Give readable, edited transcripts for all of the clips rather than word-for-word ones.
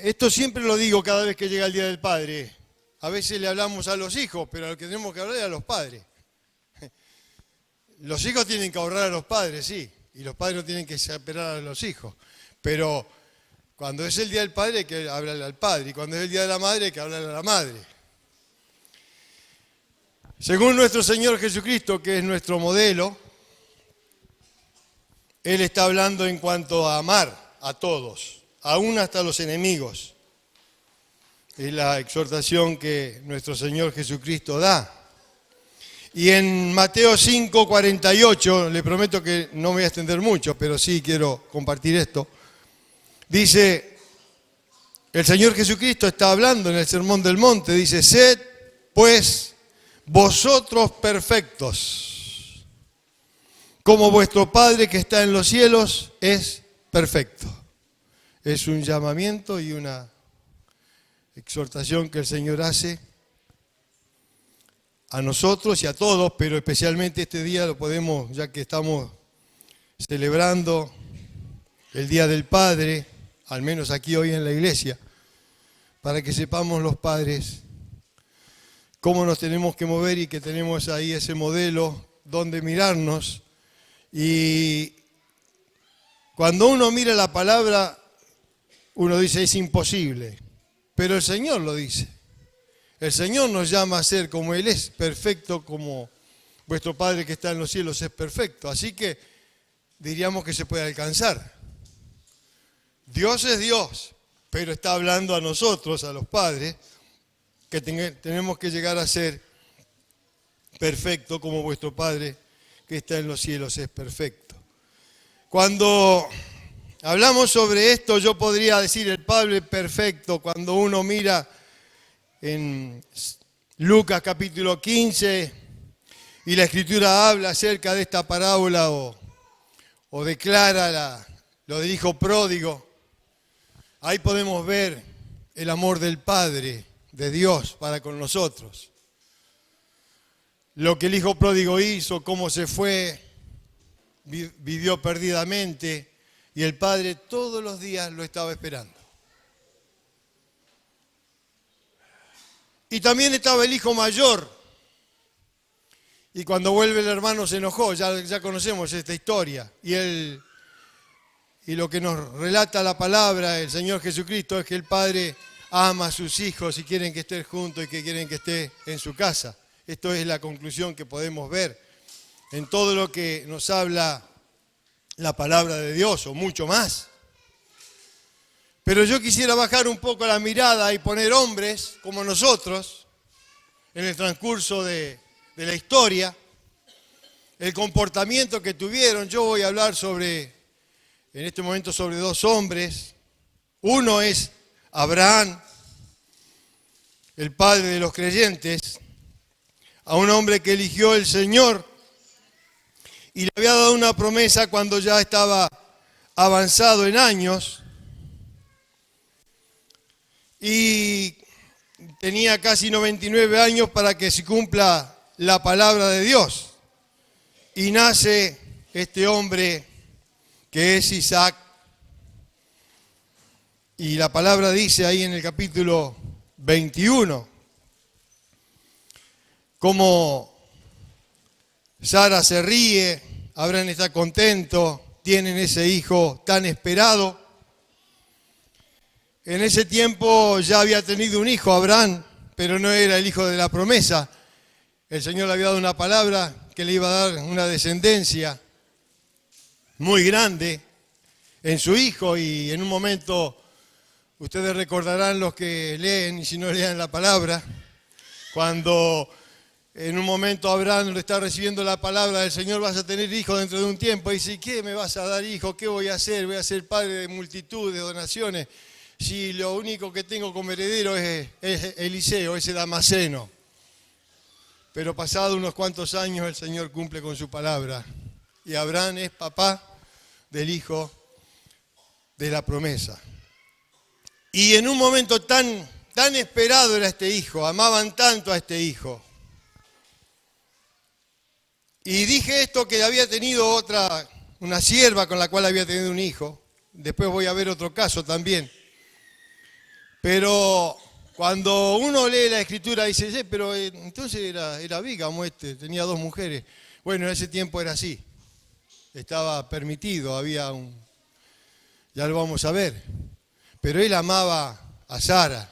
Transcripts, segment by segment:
Esto siempre lo digo cada vez que llega el Día del Padre. A veces le hablamos a los hijos, pero a lo que tenemos que hablar es a los padres. Los hijos tienen que ahorrar a los padres, sí, y los padres no tienen que esperar a los hijos. Pero cuando es el Día del Padre hay que hablarle al padre, y cuando es el Día de la Madre hay que hablarle a la madre. Según nuestro Señor Jesucristo, que es nuestro modelo, Él está hablando en cuanto a amar a todos, aún hasta a los enemigos. Es la exhortación que nuestro Señor Jesucristo da. Y en Mateo 5:48, le prometo que no me voy a extender mucho, pero sí quiero compartir esto. Dice, el Señor Jesucristo está hablando en el Sermón del Monte, dice, sed pues vosotros perfectos, como vuestro Padre que está en los cielos es perfecto. Es un llamamiento y una exhortación que el Señor hace a nosotros y a todos, pero especialmente este día lo podemos, ya que estamos celebrando el Día del Padre, al menos aquí hoy en la iglesia, para que sepamos los padres cómo nos tenemos que mover y que tenemos ahí ese modelo donde mirarnos. Y cuando uno mira la palabra, uno dice es imposible, pero el Señor lo dice. El Señor nos llama a ser como Él es, perfecto como vuestro Padre que está en los cielos es perfecto. Así que diríamos que se puede alcanzar. Dios es Dios, pero está hablando a nosotros, a los padres, que tenemos que llegar a ser perfecto como vuestro Padre que está en los cielos es perfecto. Cuando hablamos sobre esto, yo podría decir el Padre perfecto, cuando uno mira en Lucas capítulo 15 y la Escritura habla acerca de esta parábola o declara lo del hijo pródigo, ahí podemos ver el amor del Padre, de Dios para con nosotros. Lo que el hijo pródigo hizo, cómo se fue, vivió perdidamente y el Padre todos los días lo estaba esperando. Y también estaba el hijo mayor. Y cuando vuelve el hermano se enojó, ya conocemos esta historia. Y lo que nos relata la palabra, el Señor Jesucristo, es que el Padre ama a sus hijos y quieren que estén juntos y que quieren que esté en su casa. Esto es la conclusión que podemos ver en todo lo que nos habla la palabra de Dios, o mucho más. Pero yo quisiera bajar un poco la mirada y poner hombres como nosotros en el transcurso de la historia, el comportamiento que tuvieron. Yo voy a hablar en este momento sobre dos hombres. Uno es Abraham, el padre de los creyentes, a un hombre que eligió el Señor y le había dado una promesa cuando ya estaba avanzado en años. Y tenía casi 99 años para que se cumpla la palabra de Dios. Y nace este hombre que es Isaac. Y la palabra dice ahí en el capítulo 21, cómo Sara se ríe, Abraham está contento, tienen ese hijo tan esperado. En ese tiempo ya había tenido un hijo Abraham, pero no era el hijo de la promesa. El Señor le había dado una palabra que le iba a dar una descendencia muy grande en su hijo, y en un momento, ustedes recordarán los que leen y si no lean la palabra, cuando en un momento Abraham le está recibiendo la palabra del Señor, vas a tener hijo dentro de un tiempo, y dice, ¿qué me vas a dar hijo? ¿Qué voy a hacer? Voy a ser padre de multitud de donaciones. Si lo único que tengo como heredero es Eliseo, ese Damaseno. Pero pasado unos cuantos años el Señor cumple con su palabra. Y Abraham es papá del hijo de la promesa. Y en un momento tan esperado era este hijo, amaban tanto a este hijo. Y dije esto, que había tenido una sierva con la cual había tenido un hijo. Después voy a ver otro caso también. Pero cuando uno lee la Escritura dice, pero entonces era bígamo tenía dos mujeres. Bueno, en ese tiempo era así. Estaba permitido, ya lo vamos a ver. Pero él amaba a Sara.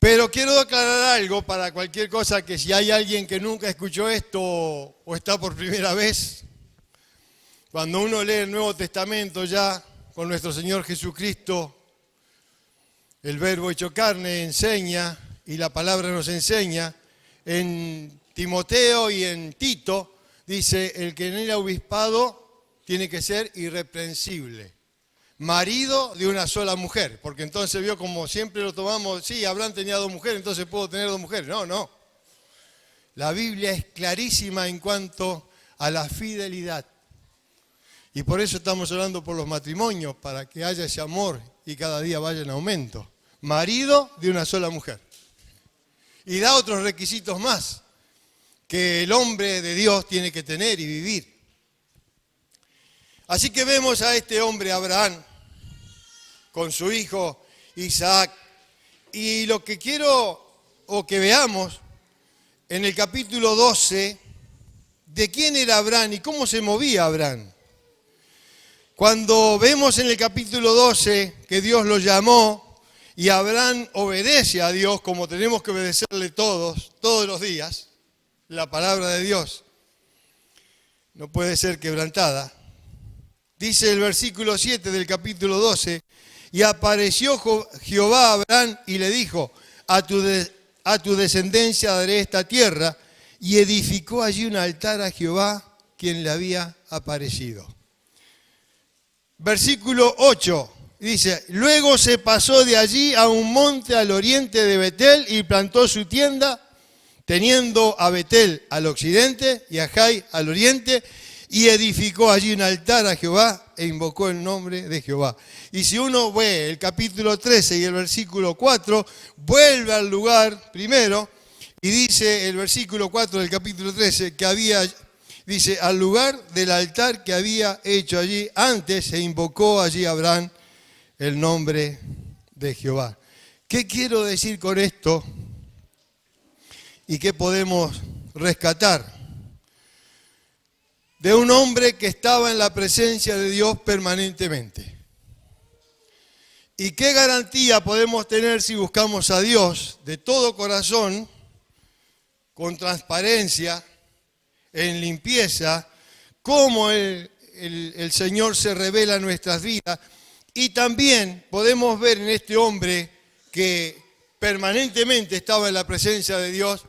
Pero quiero aclarar algo para cualquier cosa, que si hay alguien que nunca escuchó esto o está por primera vez, cuando uno lee el Nuevo Testamento ya con nuestro Señor Jesucristo, el Verbo hecho carne enseña y la palabra nos enseña, en Timoteo y en Tito dice, el que en el obispado tiene que ser irreprensible, marido de una sola mujer, porque entonces vio como siempre lo tomamos, sí, Abraham tenía dos mujeres, entonces puedo tener dos mujeres. No. La Biblia es clarísima en cuanto a la fidelidad. Y por eso estamos orando por los matrimonios, para que haya ese amor y cada día vaya en aumento. Marido de una sola mujer. Y da otros requisitos más que el hombre de Dios tiene que tener y vivir. Así que vemos a este hombre Abraham con su hijo Isaac. Y lo que quiero que veamos en el capítulo 12, de quién era Abraham y cómo se movía Abraham. Cuando vemos en el capítulo 12 que Dios lo llamó y Abraham obedece a Dios, como tenemos que obedecerle todos los días, la palabra de Dios no puede ser quebrantada. Dice el versículo 7 del capítulo 12, y apareció Jehová a Abraham y le dijo, a tu descendencia daré esta tierra, y edificó allí un altar a Jehová, quien le había aparecido. Versículo 8, dice, luego se pasó de allí a un monte al oriente de Betel y plantó su tienda, teniendo a Betel al occidente y a Jai al oriente, y edificó allí un altar a Jehová e invocó el nombre de Jehová. Y si uno ve el capítulo 13 y el versículo 4, vuelve al lugar primero y dice el versículo 4 del capítulo 13 que dice, al lugar del altar que había hecho allí antes se invocó allí Abraham el nombre de Jehová. ¿Qué quiero decir con esto? ¿Y qué podemos rescatar? De un hombre que estaba en la presencia de Dios permanentemente. ¿Y qué garantía podemos tener si buscamos a Dios de todo corazón, con transparencia, en limpieza, cómo el Señor se revela en nuestras vidas? Y también podemos ver en este hombre que permanentemente estaba en la presencia de Dios,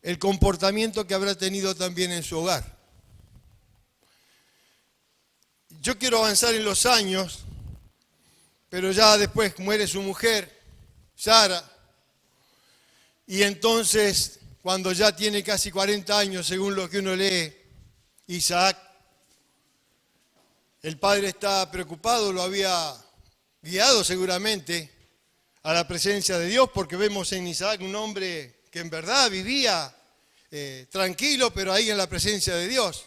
el comportamiento que habrá tenido también en su hogar. Yo quiero avanzar en los años, pero ya después muere su mujer, Sara, y entonces, cuando ya tiene casi 40 años, según lo que uno lee, Isaac, el padre está preocupado, lo había guiado seguramente a la presencia de Dios, porque vemos en Isaac un hombre que en verdad vivía tranquilo, pero ahí en la presencia de Dios.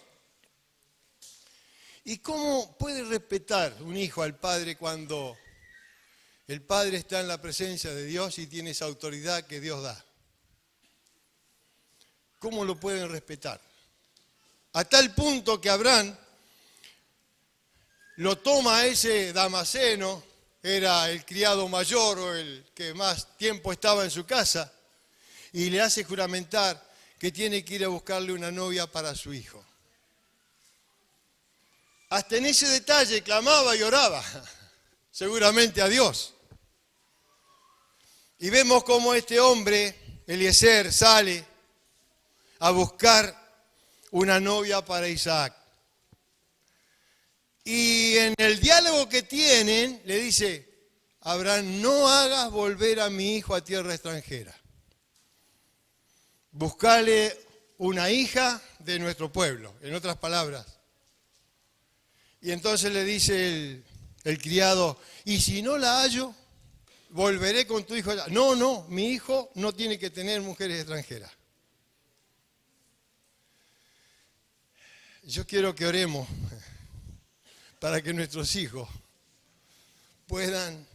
¿Y cómo puede respetar un hijo al padre cuando el padre está en la presencia de Dios y tiene esa autoridad que Dios da? ¿Cómo lo pueden respetar? A tal punto que Abraham lo toma a ese Damaseno, era el criado mayor o el que más tiempo estaba en su casa, y le hace juramentar que tiene que ir a buscarle una novia para su hijo. Hasta en ese detalle clamaba y oraba, seguramente a Dios. Y vemos cómo este hombre, Eliezer, sale a buscar una novia para Isaac. Y en el diálogo que tienen, le dice, Abraham, no hagas volver a mi hijo a tierra extranjera. Buscale una hija de nuestro pueblo, en otras palabras. Y entonces le dice el criado, y si no la hallo, volveré con tu hijo allá. No, mi hijo no tiene que tener mujeres extranjeras. Yo quiero que oremos para que nuestros hijos puedan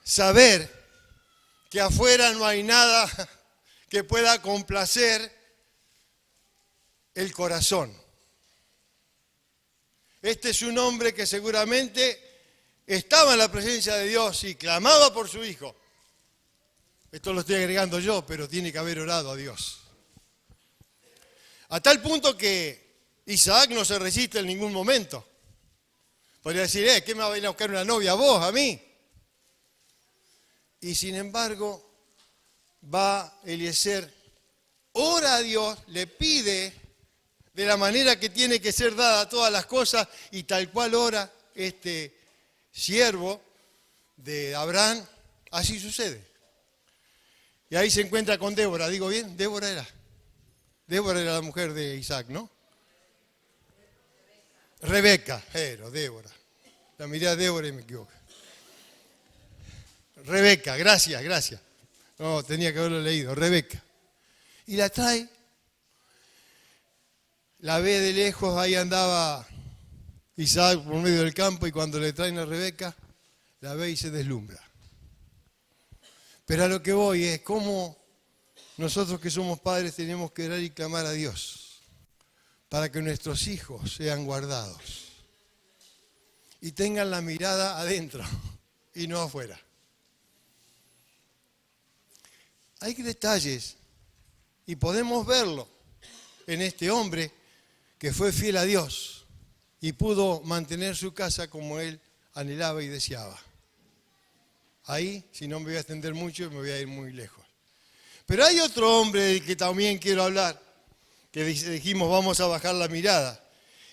saber que afuera no hay nada que pueda complacer el corazón. Este es un hombre que seguramente estaba en la presencia de Dios y clamaba por su hijo. Esto lo estoy agregando yo, pero tiene que haber orado a Dios. A tal punto que Isaac no se resiste en ningún momento. Podría decir, ¿qué me va a ir a buscar una novia? ¿Vos? ¿A mí? Y sin embargo, va Eliezer, ora a Dios, le pide de la manera que tiene que ser dada todas las cosas, y tal cual ora este siervo de Abraham, así sucede. Y ahí se encuentra con Débora, ¿digo bien? Débora era la mujer de Isaac, ¿no? Rebeca, Débora. La miré a Débora y me equivoqué. Rebeca, gracias. No, tenía que haberlo leído, Rebeca. Y la trae, la ve de lejos, ahí andaba Isaac por medio del campo, y cuando le traen a Rebeca, la ve y se deslumbra. Pero a lo que voy es cómo nosotros que somos padres tenemos que orar y clamar a Dios para que nuestros hijos sean guardados y tengan la mirada adentro y no afuera. Hay detalles, y podemos verlo en este hombre que fue fiel a Dios y pudo mantener su casa como él anhelaba y deseaba. Ahí, si no me voy a extender mucho, me voy a ir muy lejos. Pero hay otro hombre del que también quiero hablar, que dijimos vamos a bajar la mirada.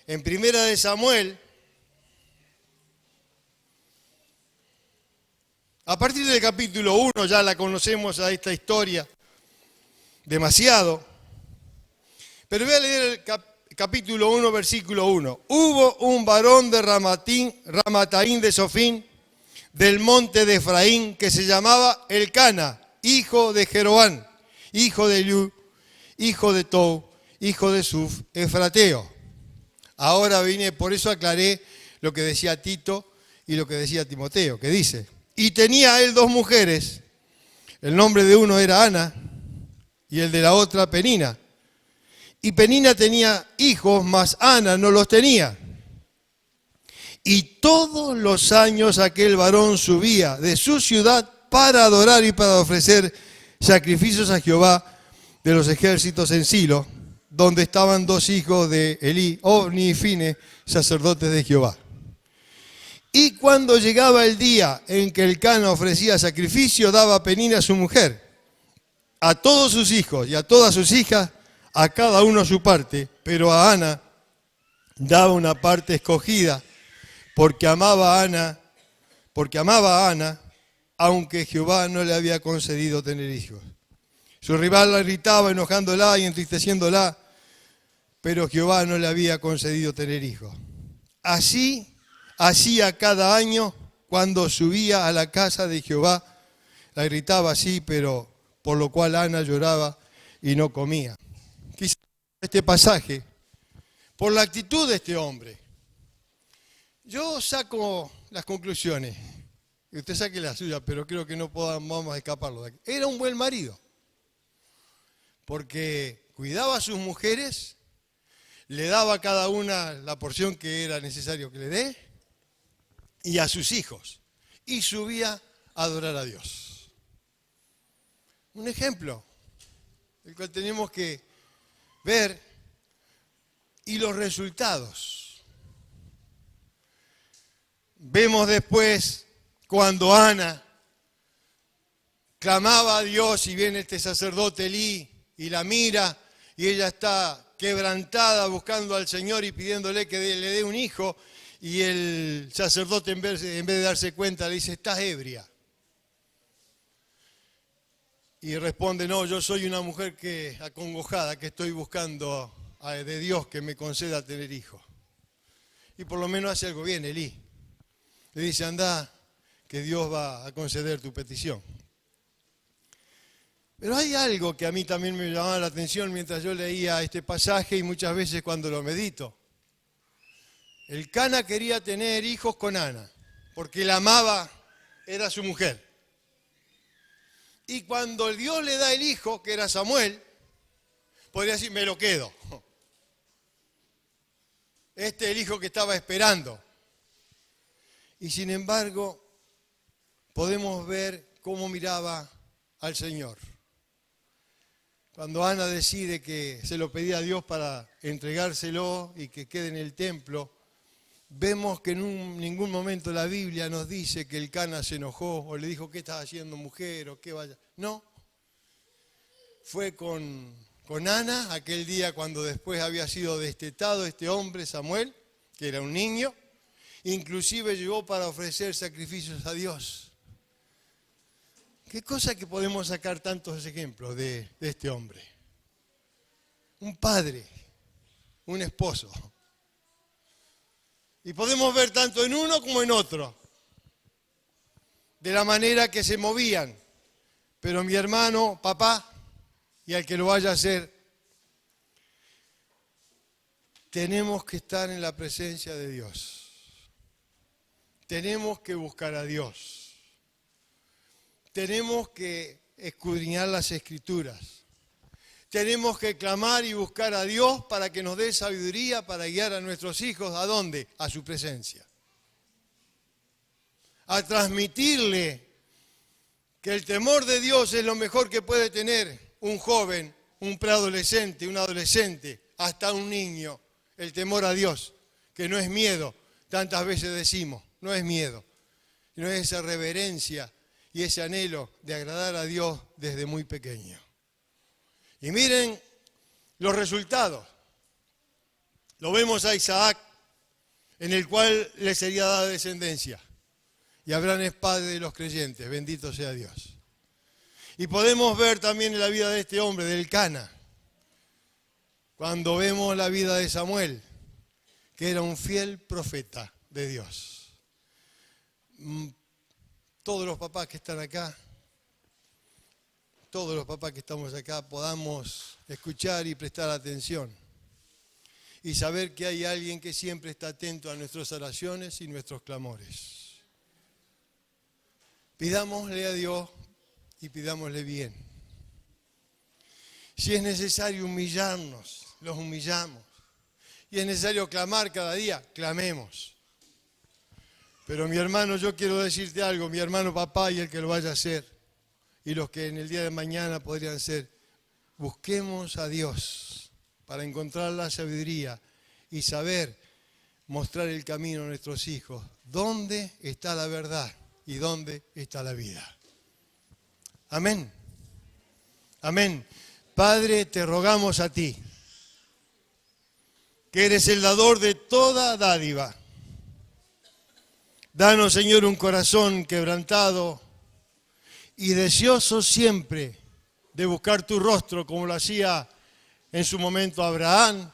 En 1 de Samuel, a partir del capítulo 1 ya la conocemos a esta historia demasiado, pero voy a leer el capítulo 1, versículo 1. Hubo un varón de Ramataim de Sofín, del monte de Efraín, que se llamaba Elcana, hijo de Jeroán, hijo de Eliú, hijo de Tou, hijo de Suf, efrateo. Ahora vine, por eso aclaré lo que decía Tito y lo que decía Timoteo, que dice: y tenía él dos mujeres, el nombre de uno era Ana y el de la otra Penina. Y Penina tenía hijos, mas Ana no los tenía. Y todos los años aquel varón subía de su ciudad para adorar y para ofrecer sacrificios a Jehová de los ejércitos en Silo, donde estaban dos hijos de Elí, Ofni y Fine, sacerdotes de Jehová. Y cuando llegaba el día en que Elcana ofrecía sacrificio, daba a Penina su mujer, a todos sus hijos y a todas sus hijas, a cada uno su parte, pero a Ana daba una parte escogida, porque amaba a Ana, aunque Jehová no le había concedido tener hijos. Su rival la irritaba, enojándola y entristeciéndola, pero Jehová no le había concedido tener hijos. Así hacía cada año cuando subía a la casa de Jehová. La irritaba así, pero por lo cual Ana lloraba y no comía. Quizás este pasaje, por la actitud de este hombre, yo saco las conclusiones, y usted saque la suya, pero creo que no vamos a escaparlo de aquí. Era un buen marido, porque cuidaba a sus mujeres, le daba a cada una la porción que era necesario que le dé, y a sus hijos, y subía a adorar a Dios. Un ejemplo, el cual tenemos que ver, y los resultados. Vemos después cuando Ana clamaba a Dios y viene este sacerdote Elí y la mira y ella está quebrantada buscando al Señor y pidiéndole que le dé un hijo, y el sacerdote en vez de darse cuenta le dice: estás ebria. Y responde: no, yo soy una mujer acongojada, que estoy buscando de Dios que me conceda tener hijos. Y por lo menos hace algo bien Elí. Le dice: anda, que Dios va a conceder tu petición. Pero hay algo que a mí también me llamaba la atención mientras yo leía este pasaje y muchas veces cuando lo medito. Elcana quería tener hijos con Ana, porque la amaba, era su mujer. Y cuando Dios le da el hijo, que era Samuel, podría decir, me lo quedo. Este es el hijo que estaba esperando. Y sin embargo, podemos ver cómo miraba al Señor. Cuando Ana decide que se lo pedía a Dios para entregárselo y que quede en el templo, vemos que en ningún momento la Biblia nos dice que el Cana se enojó o le dijo, ¿qué estás haciendo, mujer? O qué vaya. No. Fue con Ana aquel día cuando después había sido destetado este hombre, Samuel, que era un niño. Inclusive llegó para ofrecer sacrificios a Dios. Qué cosa que podemos sacar tantos ejemplos de este hombre. Un padre, un esposo. Y podemos ver tanto en uno como en otro, de la manera que se movían. Pero mi hermano, papá, y al que lo vaya a hacer, tenemos que estar en la presencia de Dios. Tenemos que buscar a Dios. Tenemos que escudriñar las Escrituras. Tenemos que clamar y buscar a Dios para que nos dé sabiduría para guiar a nuestros hijos. ¿A dónde? A su presencia. A transmitirle que el temor de Dios es lo mejor que puede tener un joven, un preadolescente, un adolescente, hasta un niño. El temor a Dios, que no es miedo, tantas veces decimos, no es miedo, sino es esa reverencia y ese anhelo de agradar a Dios desde muy pequeño. Y miren los resultados. Lo vemos a Isaac, en el cual le sería dada descendencia. Y Abraham es padre de los creyentes, bendito sea Dios. Y podemos ver también en la vida de este hombre, del Cana, cuando vemos la vida de Samuel, que era un fiel profeta de Dios. Todos los papás que están acá, todos los papás que estamos acá, podamos escuchar y prestar atención y saber que hay alguien que siempre está atento a nuestras oraciones y nuestros clamores. Pidámosle a Dios y pidámosle bien. Si es necesario humillarnos, los humillamos. Y es necesario clamar cada día, clamemos. Pero mi hermano, yo quiero decirte algo, mi hermano papá y el que lo vaya a hacer, y los que en el día de mañana podrían ser, busquemos a Dios para encontrar la sabiduría y saber mostrar el camino a nuestros hijos. ¿Dónde está la verdad y dónde está la vida? Amén. Amén. Padre, te rogamos a ti, que eres el dador de toda dádiva. Danos, Señor, un corazón quebrantado y deseoso siempre de buscar tu rostro, como lo hacía en su momento Abraham,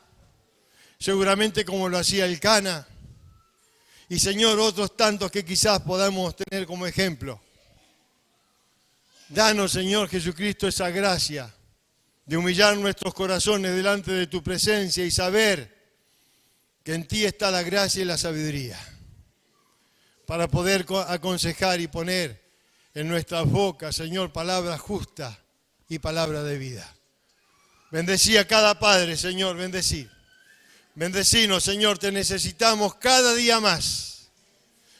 seguramente como lo hacía el Cana, y, Señor, otros tantos que quizás podamos tener como ejemplo. Danos, Señor Jesucristo, esa gracia de humillar nuestros corazones delante de tu presencia y saber que en ti está la gracia y la sabiduría para poder aconsejar y poner en nuestras bocas, Señor, palabras justas y palabras de vida. Bendecí a cada padre, Señor, bendecí. Bendecinos, Señor, te necesitamos cada día más.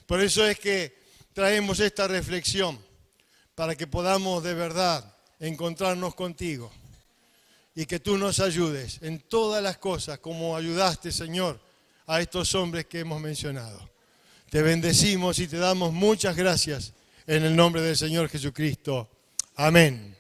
Por eso es que traemos esta reflexión, para que podamos de verdad encontrarnos contigo y que tú nos ayudes en todas las cosas, como ayudaste, Señor, a estos hombres que hemos mencionado. Te bendecimos y te damos muchas gracias en el nombre del Señor Jesucristo. Amén.